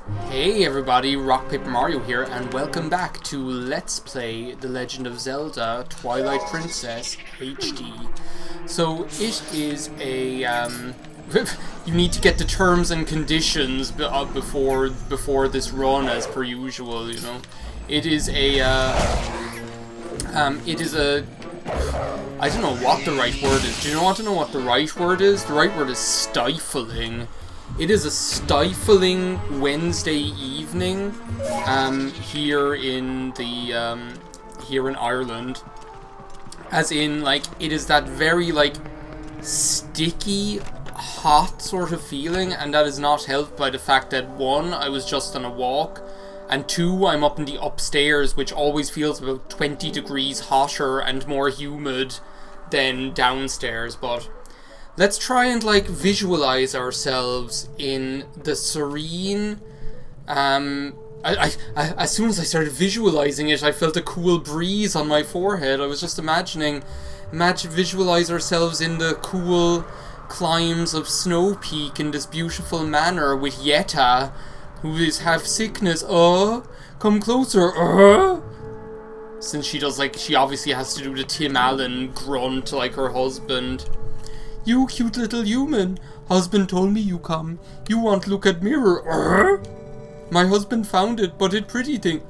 Hey everybody, RockPaperMario here, and welcome back to Let's Play The Legend of Zelda Twilight Princess HD. So, it is a, you need to get the terms and conditions before this run, as per usual, you know. It is a, I don't know what the right word is. Do you want to know what the right word is? The right word is stifling. It is a stifling Wednesday evening here in Ireland. As in, like, it is that very, like, sticky, hot sort of feeling, and that is not helped by the fact that, one, I was just on a walk, and two, I'm up in the upstairs, which always feels about 20 degrees hotter and more humid than downstairs. But let's try and, like, visualize ourselves in the serene, as soon as I started visualizing it, I felt a cool breeze on my forehead. I was just visualize ourselves in the cool climbs of Snow Peak in this beautiful manner with Yetta, who is have sickness. Come closer. Since she does, like, she obviously has to do the Tim Allen grunt like her husband. You cute little human. Husband told me you come. You want look at mirror. My husband found it, but it pretty thing.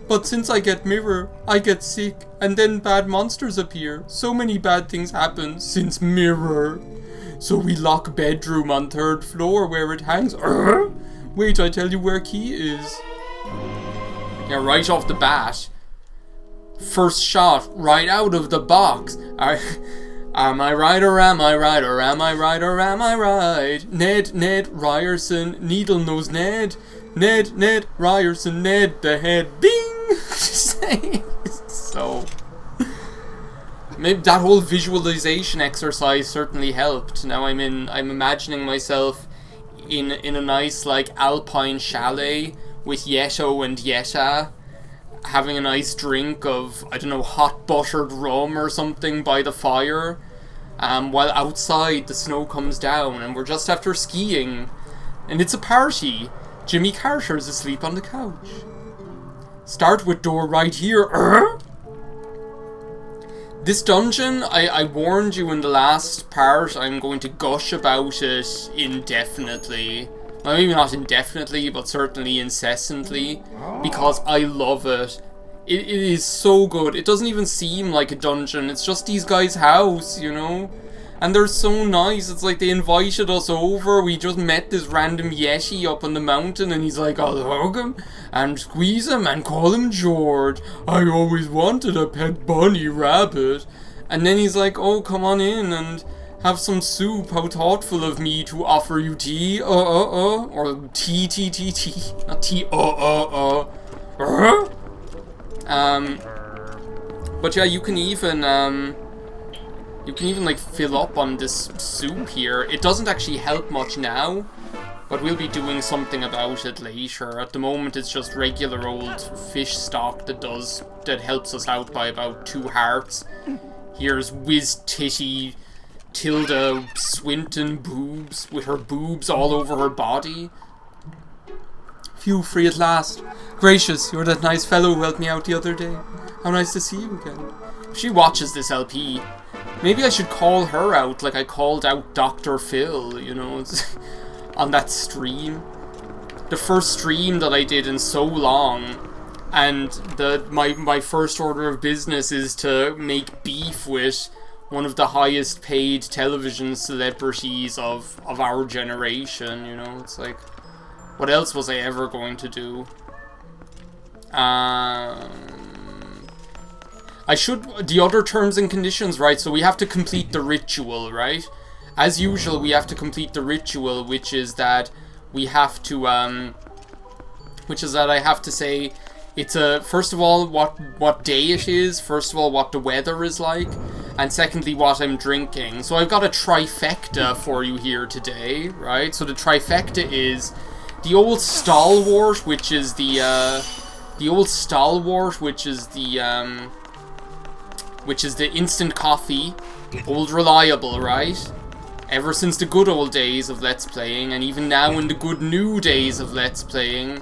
But since I get mirror, I get sick, and then bad monsters appear. So many bad things happen since mirror. So we lock bedroom on 3rd floor where it hangs. Wait, I tell you where key is. Yeah, right off the bat. First shot, right out of the box. Am I right or am I right or am I right or am I right? Ned, Ryerson, Needle Nose Ned, Ryerson, Ned, the head, bing! So, maybe that whole visualization exercise certainly helped. Now I'm imagining myself in a nice, like, alpine chalet with Yetto and Yetta, having a nice drink of, I don't know, hot buttered rum or something by the fire, while outside the snow comes down and we're just after skiing, and it's a party. Jimmy Carter's asleep on the couch. Start with door right here. This dungeon, I warned you in the last part, I'm going to gush about it indefinitely. Well, maybe not indefinitely, but certainly incessantly, because I love it. It is so good. It doesn't even seem like a dungeon. It's just these guys' house, you know? And they're so nice. It's like they invited us over. We just met this random Yeti up on the mountain, and he's like, I'll hug him and squeeze him and call him George. I always wanted a pet bunny rabbit. And then he's like, oh, come on in and have some soup. How thoughtful of me to offer you tea. Or tea. Not tea, But yeah, you can even like fill up on this soup here. It doesn't actually help much now, but we'll be doing something about it later. At the moment, it's just regular old fish stock that helps us out by about 2 hearts. Here's Whiz Titty Tilda Swinton Boobs with her boobs all over her body. Phew, free at last. Gracious, you're that nice fellow who helped me out the other day. How nice to see you again. If she watches this LP, maybe I should call her out like I called out Dr. Phil, you know, on that stream. The first stream that I did in so long, and my first order of business is to make beef with one of the highest paid television celebrities of our generation, you know. It's like, what else was I ever going to do? The other terms and conditions, right? So we have to complete the ritual, right? As usual, we have to complete the ritual, which is that we have to, I have to say, it's first of all, what day it is, first of all, what the weather is like, and secondly, what I'm drinking. So I've got a trifecta for you here today, right? So the trifecta is the old stalwart, which is the instant coffee, old reliable, right? Ever since the good old days of Let's Playing, and even now in the good new days of Let's Playing,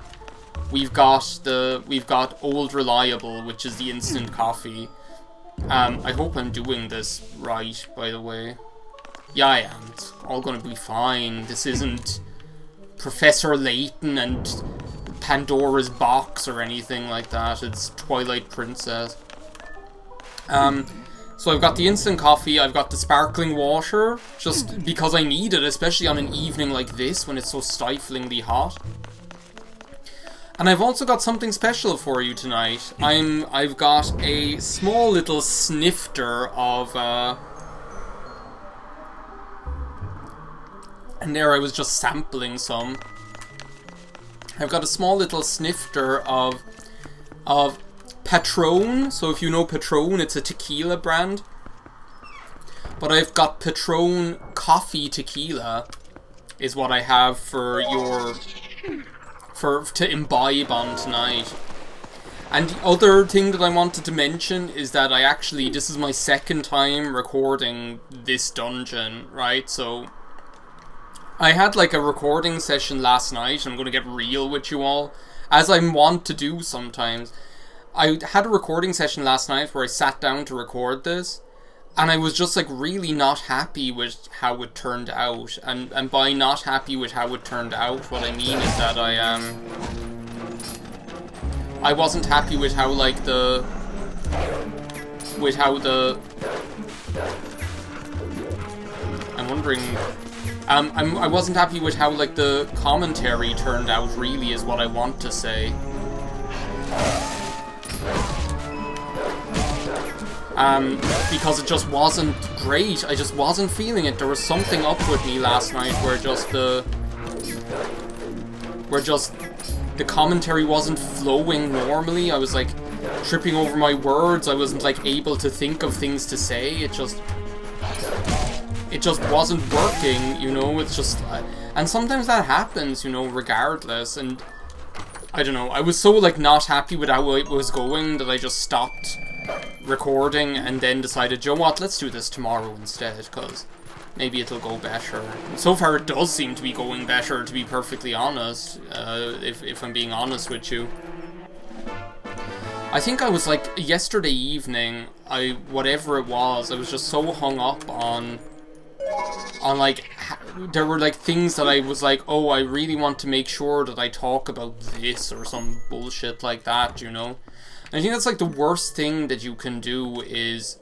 we've got Old Reliable, which is the instant coffee. I hope I'm doing this right, by the way. Yeah, I am. It's all gonna be fine. This isn't Professor Layton and Pandora's Box or anything like that. It's Twilight Princess. So I've got the instant coffee, I've got the sparkling water, just because I need it, especially on an evening like this when it's so stiflingly hot. And I've also got something special for you tonight. I've got a small little snifter of and there I was just sampling some. I've got a small little snifter of Patron. So if you know Patron, it's a tequila brand. But I've got Patron Coffee Tequila is what I have for to imbibe on tonight. And the other thing that I wanted to mention is that this is my second time recording this dungeon, right? So I had like a recording session last night. I'm going to get real with you all, as I want to do sometimes. I had a recording session last night where I sat down to record this, and I was just like really not happy with how it turned out. And by not happy with how it turned out, what I mean is that I wasn't happy with how like I'm wondering. I wasn't happy with how like the commentary turned out. Really, is what I want to say. Because it just wasn't great. I just wasn't feeling it. There was something up with me last night where the commentary wasn't flowing normally. I was like tripping over my words. I wasn't like able to think of things to say. It just wasn't working, you know. It's just, and sometimes that happens, you know, regardless. And I don't know. I was so like not happy with how it was going that I just stopped recording and then decided, you know what, let's do this tomorrow instead, because maybe it'll go better. So far it does seem to be going better, to be perfectly honest, if I'm being honest with you. I think I was like, yesterday evening, whatever it was, I was just so hung up on like, there were like things that I was like, oh, I really want to make sure that I talk about this or some bullshit like that, you know? I think that's like the worst thing that you can do is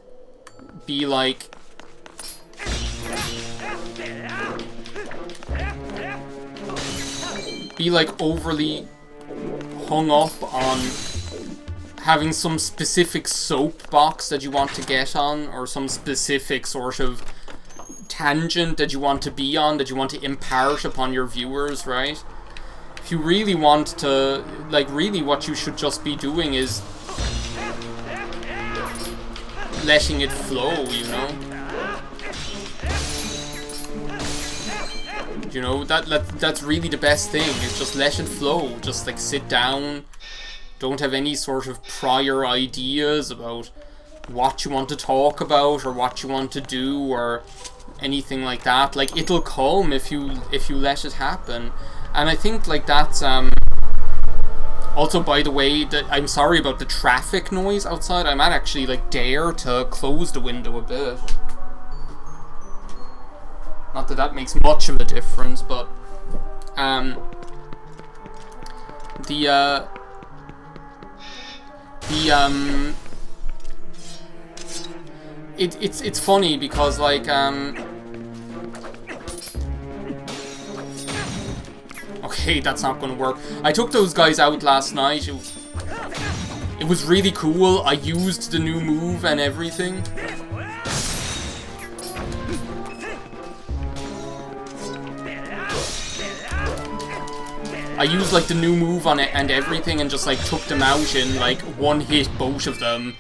be like overly hung up on having some specific soapbox that you want to get on, or some specific sort of tangent that you want to be on, that you want to impart upon your viewers, right? If you really want to, like, really what you should just be doing is letting it flow, you know? You know, that's really the best thing, is just let it flow. Just, like, sit down, don't have any sort of prior ideas about what you want to talk about, or what you want to do, or anything like that. Like, it'll come if you let it happen. And I think, like, that's, also, by the way, I'm sorry about the traffic noise outside. I might actually, like, dare to close the window a bit. Not that that makes much of a difference, but, it's funny because, like, okay, that's not gonna work. I took those guys out last night. It was really cool. I used the new move and everything. I used, like, the new move on it and everything, and just, like, took them out in, like, one hit, both of them.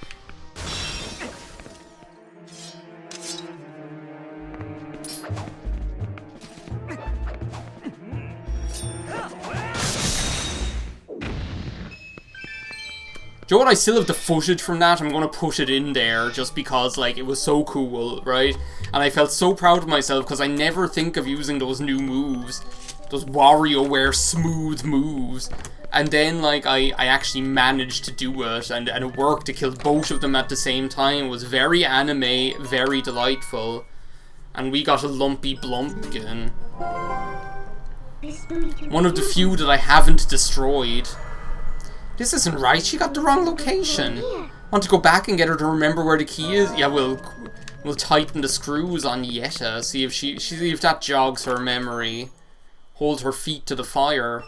you know what? I still have the footage from that. I'm going to put it in there just because, like, it was so cool, right? And I felt so proud of myself because I never think of using those new moves. Those WarioWare smooth moves. And then, like, I actually managed to do it, and it worked to kill both of them at the same time. It was very anime, very delightful. And we got a lumpy blumpkin. One of the few that I haven't destroyed. This isn't right, she got the wrong location. Want to go back and get her to remember where the key is? Yeah, we'll tighten the screws on Yetta, see if that jogs her memory. Hold her feet to the fire.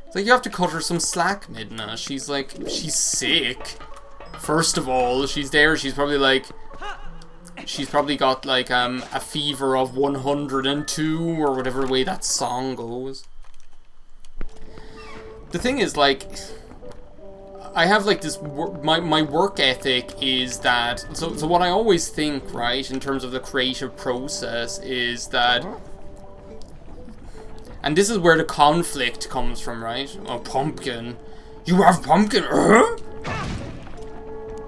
It's like, you have to cut her some slack, Midna. She's like, she's sick. First of all, she's there, she's probably got like a fever of 102 or whatever way that song goes. The thing is, like, I have like this my work ethic is that so what I always think, right, in terms of the creative process is that, and this is where the conflict comes from, right? Oh, pumpkin. You have pumpkin?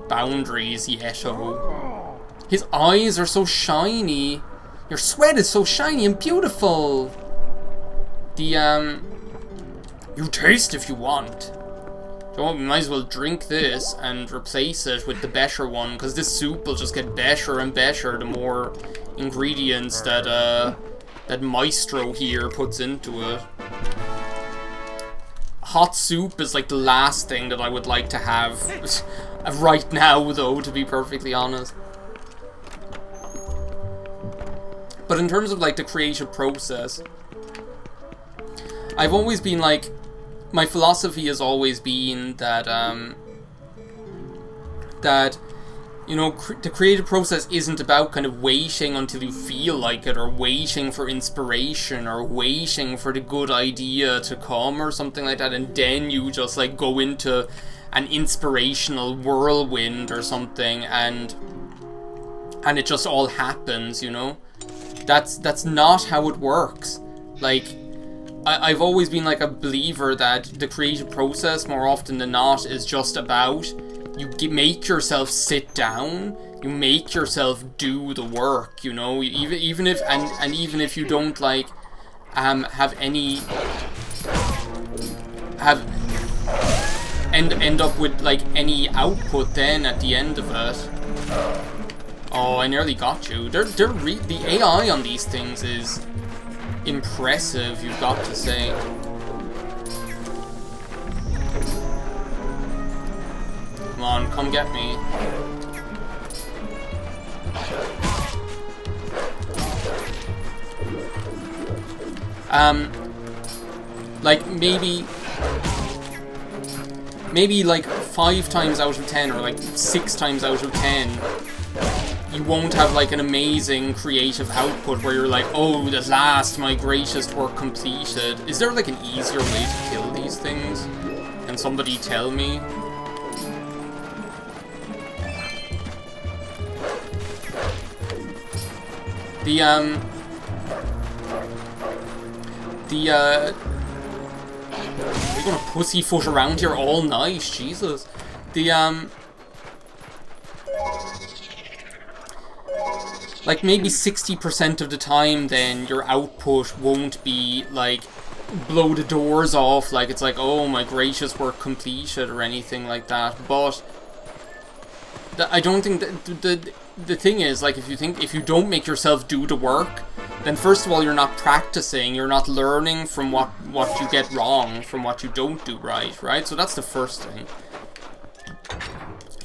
Boundaries, Yetto. His eyes are so shiny. Your sweat is so shiny and beautiful. The, you taste if you want. So we might as well drink this and replace it with the better one, because this soup will just get better and better the more ingredients that, that Maestro here puts into it. Hot soup is like the last thing that I would like to have right now, though, to be perfectly honest. But in terms of like the creative process, I've always been like, my philosophy has always been that, that, you know, the creative process isn't about kind of waiting until you feel like it, or waiting for inspiration, or waiting for the good idea to come, or something like that, and then you just, like, go into an inspirational whirlwind or something, and it just all happens, you know? That's not how it works. Like, I've always been like a believer that the creative process, more often than not, is just about you make yourself sit down, you make yourself do the work, you know, even if and even if you don't like have any end up with like any output then at the end of it. Oh, I nearly got you. The AI on these things is impressive, you've got to say. Come on, come get me. Like maybe like 5 times out of 10 or like 6 times out of 10 you won't have like an amazing creative output where you're like, oh, at last my greatest work completed. Is there like an easier way to kill these things? Can somebody tell me? We're gonna pussyfoot around here all night, Jesus. Like maybe 60% of the time then your output won't be like blow the doors off, like it's like, oh my gracious, work completed or anything like that. But I don't think that the thing is, like, if you don't make yourself do the work, then first of all you're not practicing, you're not learning from what you get wrong, from what you don't do right? So that's the first thing.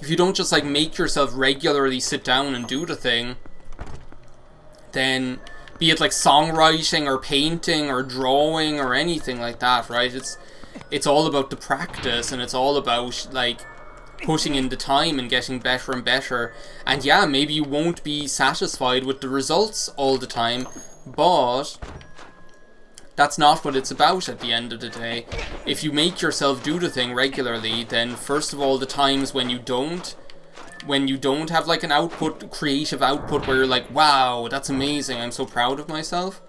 If you don't just like make yourself regularly sit down and do the thing, then be it like songwriting or painting or drawing or anything like that, right? It's all about the practice, and it's all about like putting in the time and getting better and better. And yeah, maybe you won't be satisfied with the results all the time, but that's not what it's about at the end of the day. If you make yourself do the thing regularly, then first of all, the times when you don't have like an output, creative output where you're like, wow, that's amazing, I'm so proud of myself,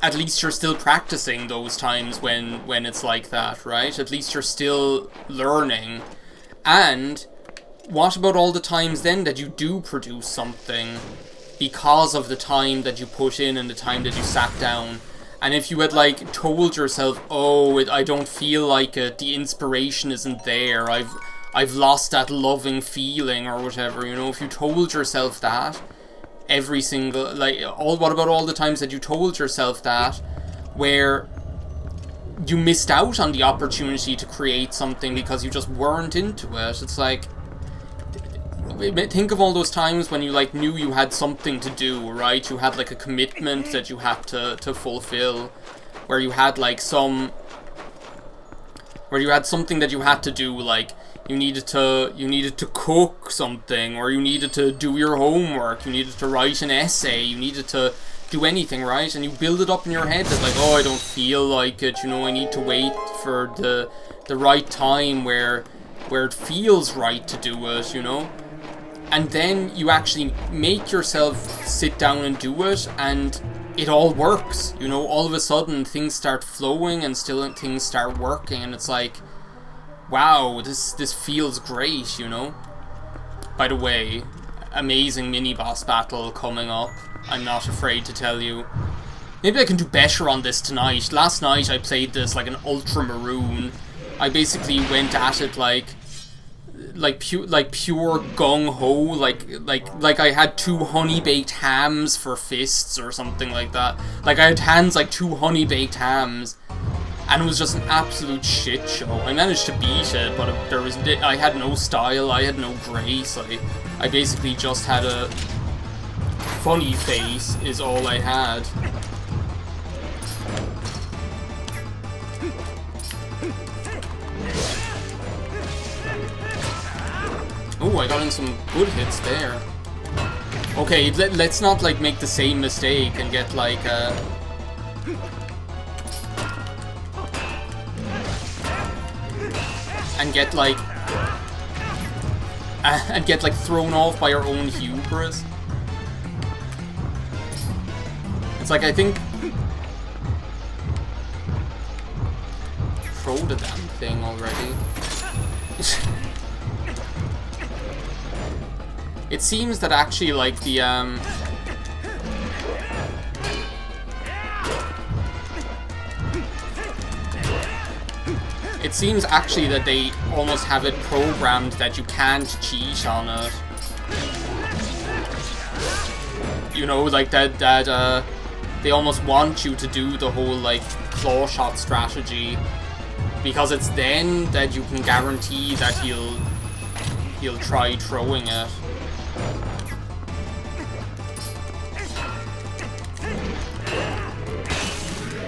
at least you're still practicing those times when it's like that, right? At least you're still learning. And what about all the times then that you do produce something because of the time that you put in and the time that you sat down? And if you had, like, told yourself, oh, I don't feel like it, the inspiration isn't there, I've lost that loving feeling or whatever, you know, if you told yourself that every single, like, what about all the times that you told yourself that where you missed out on the opportunity to create something because you just weren't into it? It's like, think of all those times when you, like, knew you had something to do, right? You had, like, a commitment that you had to fulfill, where you had, like, something that you had to do, like, you needed to cook something, or you needed to do your homework, you needed to write an essay, you needed to do anything, right? And you build it up in your head that, like, oh, I don't feel like it, you know, I need to wait for the right time where it feels right to do it, you know? And then you actually make yourself sit down and do it, and it all works, you know? All of a sudden, things start flowing, and still things start working, and it's like, wow, this feels great, you know? By the way, amazing mini-boss battle coming up, I'm not afraid to tell you. Maybe I can do better on this tonight. Last night I played this like an ultramaroon. I basically went at it like pure gung-ho, like I had 2 honey-baked hams for fists or something like that. Like, I had hands like 2 honey-baked hams, and it was just an absolute shit show. I managed to beat it, but I had no style, I had no grace, I basically just had a funny face is all I had. Oh, I got in some good hits there. Okay, let's not, like, make the same mistake and get, like, and get, like, thrown off by our own hubris. It's like, I think... Throw the damn thing already. It seems that actually, like, the, it seems actually that they almost have it programmed that you can't cheat on it. You know, like, that they almost want you to do the whole, like, claw shot strategy, because it's then that you can guarantee that he'll try throwing it.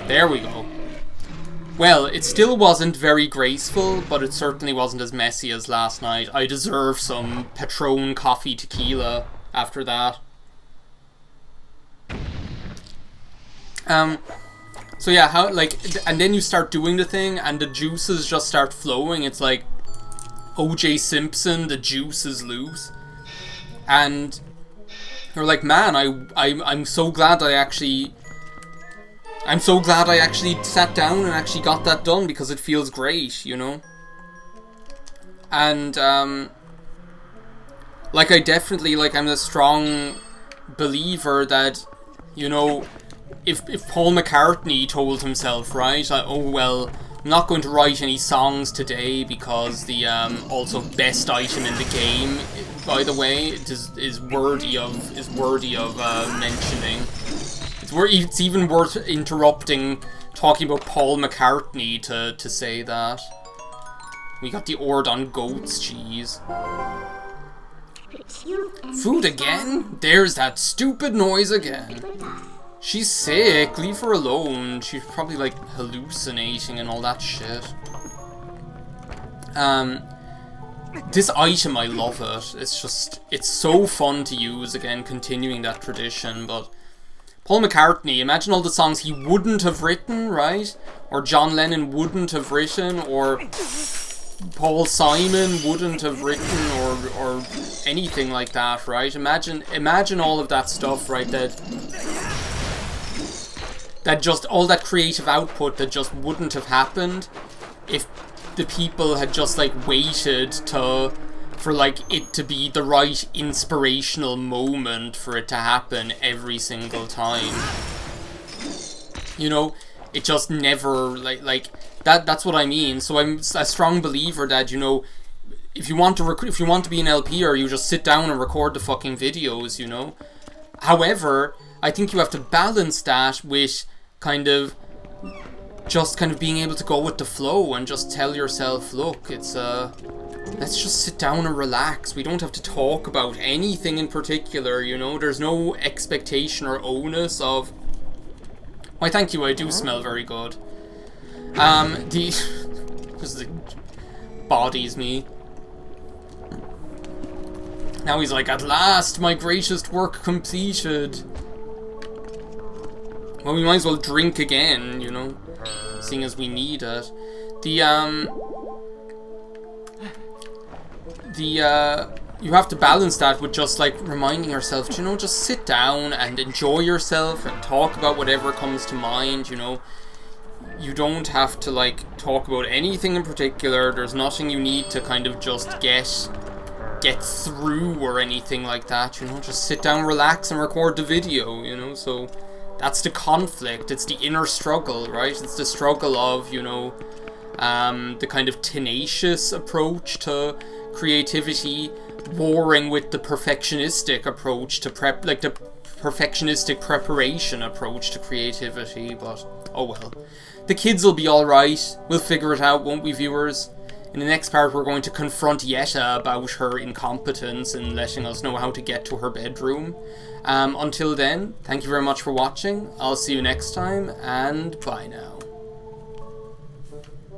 There we go. Well, it still wasn't very graceful, but it certainly wasn't as messy as last night. I deserve some Patron coffee tequila after that. So yeah, how, like, and then you start doing the thing, and the juices just start flowing. It's like O.J. Simpson, the juice is loose. And you're like, man, I'm so glad I'm so glad I actually sat down and actually got that done, because it feels great, you know? And, like, I definitely, like, I'm a strong believer that, you know, if Paul McCartney told himself, right, like, oh, well, I'm not going to write any songs today because the, also best item in the game, by the way, is worthy of mentioning. It's even worth interrupting, talking about Paul McCartney to say that. We got the Ord on goat's cheese. Food again? There's that stupid noise again. She's sick, leave her alone. She's probably, like, hallucinating and all that shit. This item, I love it. It's so fun to use, again, continuing that tradition, but Paul McCartney, imagine all the songs he wouldn't have written, right? Or John Lennon wouldn't have written, or Paul Simon wouldn't have written, or anything like that, right? Imagine all of that stuff, right? that just all that creative output that just wouldn't have happened if the people had just like waited for like it to be the right inspirational moment for it to happen every single time. You know, it just never like that's what I mean. So I'm a strong believer that, you know, if you want to be an LPer, you just sit down and record the fucking videos, you know. However, I think you have to balance that with kind of being able to go with the flow and just tell yourself, look, it's let's just sit down and relax. We don't have to talk about anything in particular, you know. There's no expectation or onus of, why thank you, I do smell very good. Just like, bodies me. Now he's like, at last, my greatest work completed. Well, we might as well drink again, you know, seeing as we need it. You have to balance that with just, like, reminding yourself to, you know, just sit down and enjoy yourself and talk about whatever comes to mind, you know. You don't have to, like, talk about anything in particular. There's nothing you need to kind of just get through or anything like that, you know. Just sit down, relax, and record the video, you know. So that's the conflict. It's the inner struggle, right? It's the struggle of, you know, the kind of tenacious approach to creativity warring with the perfectionistic approach to the perfectionistic preparation approach to creativity. But oh well, the kids will be alright. We'll figure it out, won't we, viewers? In the next part, we're going to confront Yetta about her incompetence and letting us know how to get to her bedroom. Until then, thank you very much for watching. I'll see you next time, and bye now.